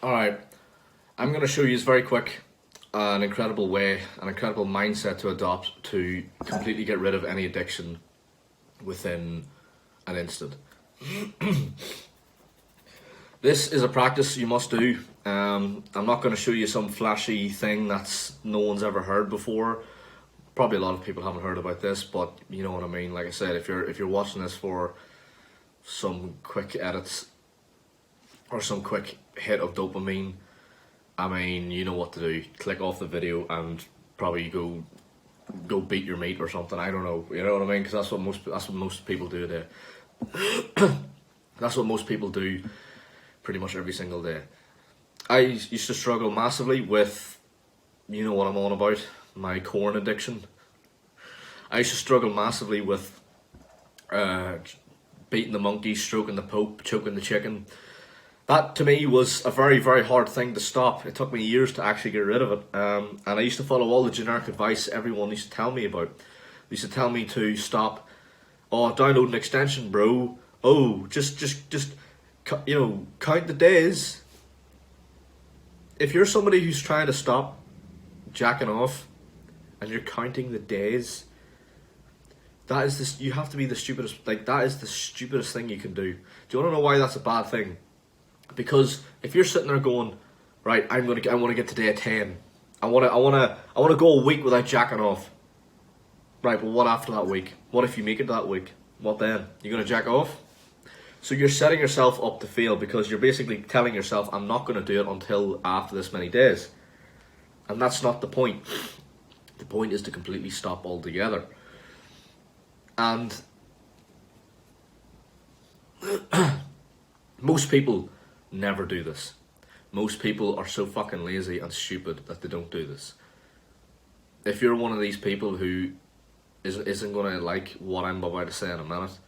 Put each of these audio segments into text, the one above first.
Alright, I'm going to show you very quick an incredible way, an incredible mindset to adopt to completely get rid of any addiction within an instant. This is a practice you must do. I'm not going to show you some flashy thing that's no one's ever heard before. Probably a lot of people haven't heard about this, but you know what I mean. Like I said, if you're watching this for some quick edits or some quick hit of dopamine, I mean, you know what to do. Click off the video and probably go beat your mate or something. I don't know. You know what I mean? Because that's what most people do today. That's what most people do pretty much every single day. I used to struggle massively with, you know what I'm on about, my corn addiction. I used to struggle massively with beating the monkey, stroking the pope, choking the chicken. That to me was a very, very hard thing to stop. It took me years to actually get rid of it. And I used to follow all the generic advice everyone used to tell me about. They used to tell me to stop. Oh, download an extension, bro. Oh, just, count the days. If you're somebody who's trying to stop jacking off, and you're counting the days, that is this. You have to be the stupidest. Like that is the stupidest thing you can do. Do you want to know why that's a bad thing? Because if you're sitting there going, right, I want to get to day 10. I want to go a week without jacking off. Right, but what after that week? What if you make it that week? What then? You're gonna jack off? So you're setting yourself up to fail because you're basically telling yourself, I'm not gonna do it until after this many days. And that's not the point. The point is to completely stop altogether. And most people never do this. Most people are so fucking lazy and stupid that they don't do this. If you're one of these people who isn't going to like what I'm about to say in a minute,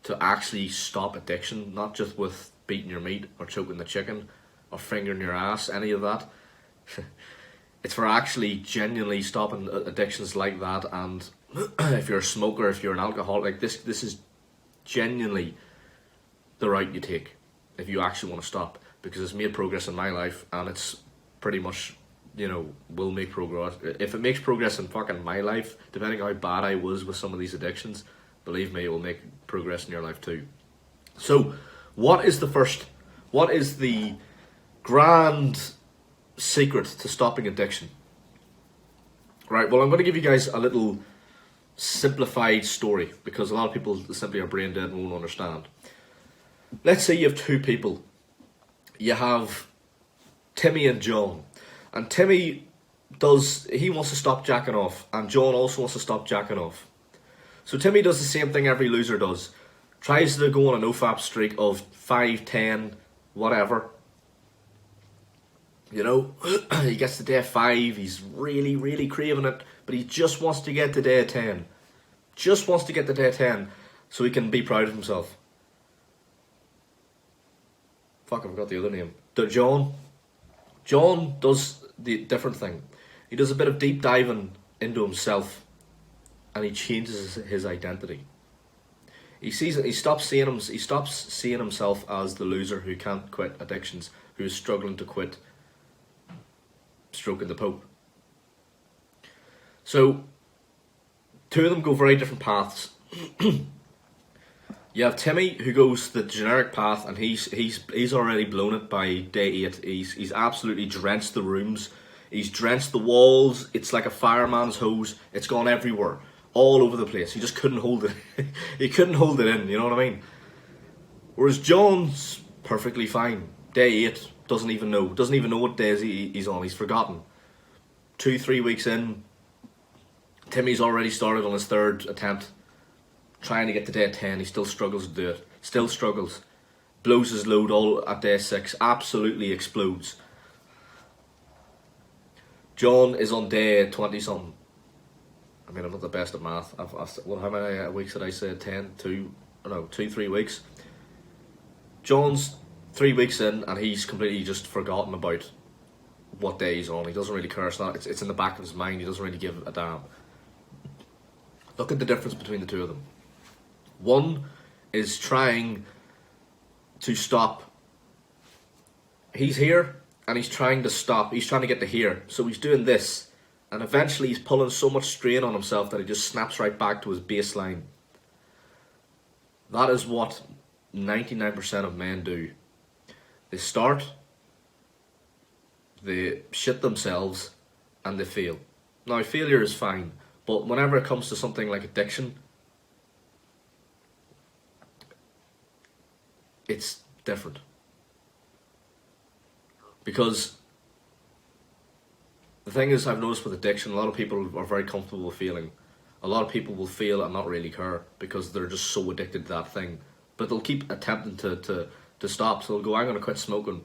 to actually stop addiction, not just with beating your meat or choking the chicken or fingering your ass, any of that. It's for actually genuinely stopping addictions like that. And if you're a smoker, if you're an alcoholic, this is genuinely the route you take if you actually want to stop, because it's made progress in my life and it's pretty much, will make progress. If it makes progress in fucking my life, depending on how bad I was with some of these addictions, believe me, it will make progress in your life too. So, what is the grand secret to stopping addiction? Right, well, I'm going to give you guys a little simplified story because a lot of people simply are brain dead and won't understand. Let's say you have two people. You have Timmy and John. And Timmy he wants to stop jacking off. And John also wants to stop jacking off. So Timmy does the same thing every loser does. Tries to go on a nofap streak of 5, 10, whatever. He gets to day 5. He's really, really craving it. But he just wants to get to day 10. Just wants to get to day 10 so he can be proud of himself. Fuck, I forgot the other name. John does the different thing. He does a bit of deep diving into himself, and he changes his identity. He stops seeing himself as the loser who can't quit addictions, who is struggling to quit stroking the Pope. So, two of them go very different paths. You have Timmy, who goes the generic path, and he's already blown it by day 8. He's absolutely drenched the rooms. He's drenched the walls. It's like a fireman's hose. It's gone everywhere, all over the place. He just couldn't hold it. He couldn't hold it in. You know what I mean? Whereas John's perfectly fine. Day 8 doesn't even know what days he's on. He's forgotten. 2-3 weeks in, Timmy's already started on his 3rd attempt. Trying to get to day 10, he still struggles to do it. Still struggles. Blows his load all at day 6. Absolutely explodes. John is on day 20 something. I mean, I'm not the best at math. How many weeks did I say? 2-3 weeks. John's 3 weeks in, and he's completely just forgotten about what day he's on. He doesn't really care. It's in the back of his mind. He doesn't really give a damn. Look at the difference between the two of them. One is trying to stop. He's here, and he's trying to stop. He's trying to get to here, so he's doing this, and eventually he's pulling so much strain on himself that he just snaps right back to his baseline. That is what 99% of men do. They start, they shit themselves, and they fail. Now, failure is fine, but whenever it comes to something like addiction, it's different. Because the thing is, I've noticed with addiction, a lot of people are very comfortable with failing. A lot of people will fail and not really care because they're just so addicted to that thing. But they'll keep attempting to stop. So they'll go, I'm going to quit smoking.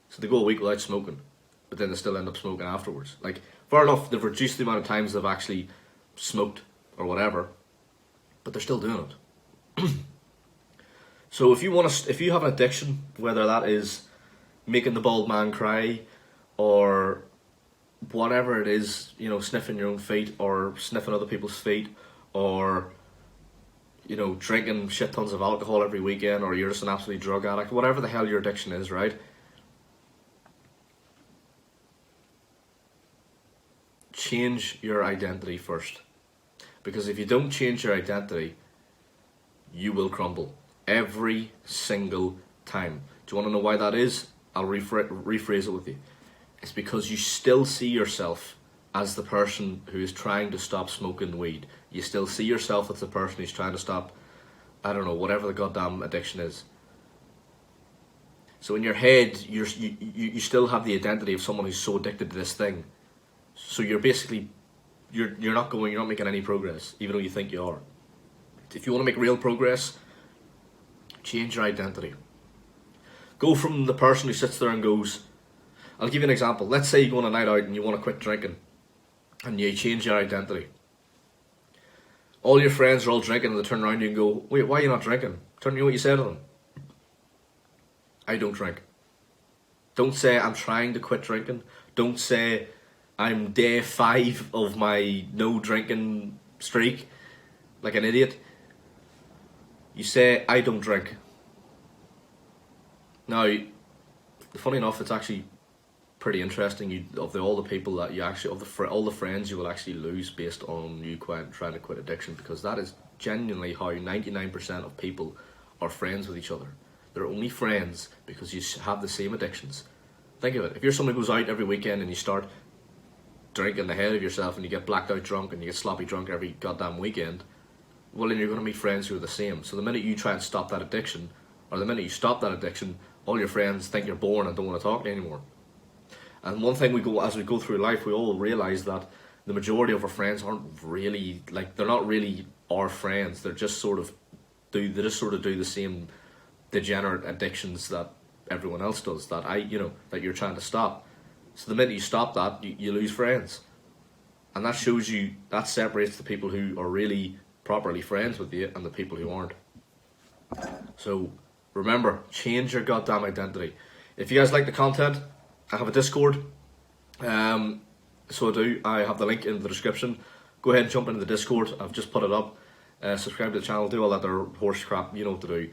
So they go a week without smoking, but then they still end up smoking afterwards. Like, fair enough, they've reduced the amount of times they've actually smoked or whatever, but they're still doing it. So if you have an addiction, whether that is making the bald man cry, or whatever it is, you know, sniffing your own feet, or sniffing other people's feet, or, you know, drinking shit tons of alcohol every weekend, or you're just an absolute drug addict, whatever the hell your addiction is, right? Change your identity first. Because if you don't change your identity, you will crumble. Every single time. Do you want to know why that is? I'll rephrase it with you. It's because you still see yourself as the person who is trying to stop smoking weed. You still see yourself as the person who's trying to stop, I don't know, whatever the goddamn addiction is. So in your head, you still have the identity of someone who's so addicted to this thing. So you're basically, you're not making any progress, even though you think you are. If you want to make real progress, change your identity. Go from the person who sits there and goes, I'll give you an example. Let's say you go on a night out and you want to quit drinking, and you change your identity. All your friends are all drinking, and they turn around to you and go, wait, why are you not drinking? Turn to you what you say to them. I don't drink. Don't say I'm trying to quit drinking. Don't say I'm day 5 of my no drinking streak like an idiot. You say I don't drink. Now, funny enough, it's actually pretty interesting. All the people that you actually, all the friends you will actually lose based on you trying to quit addiction, because that is genuinely how 99% of people are friends with each other. They're only friends because you have the same addictions. Think of it. If you're someone who goes out every weekend and you start drinking the head of yourself and you get blacked out drunk and you get sloppy drunk every goddamn weekend, well, then you're going to meet friends who are the same. So the minute you try and stop that addiction, or the minute you stop that addiction, all your friends think you're boring and don't want to talk to you anymore. And one thing as we go through life, we all realise that the majority of our friends aren't really, like, they're not really our friends. They're just sort of do the same degenerate addictions that everyone else does, that that you're trying to stop. So the minute you stop that, you lose friends. And that shows you, that separates the people who are really properly friends with you and the people who aren't. So remember, change your goddamn identity. If you guys like the content, I have a Discord. So I do. I have the link in the description. Go ahead and jump into the Discord. I've just put it up. Subscribe to the channel, do all that there horse crap, you know what to do.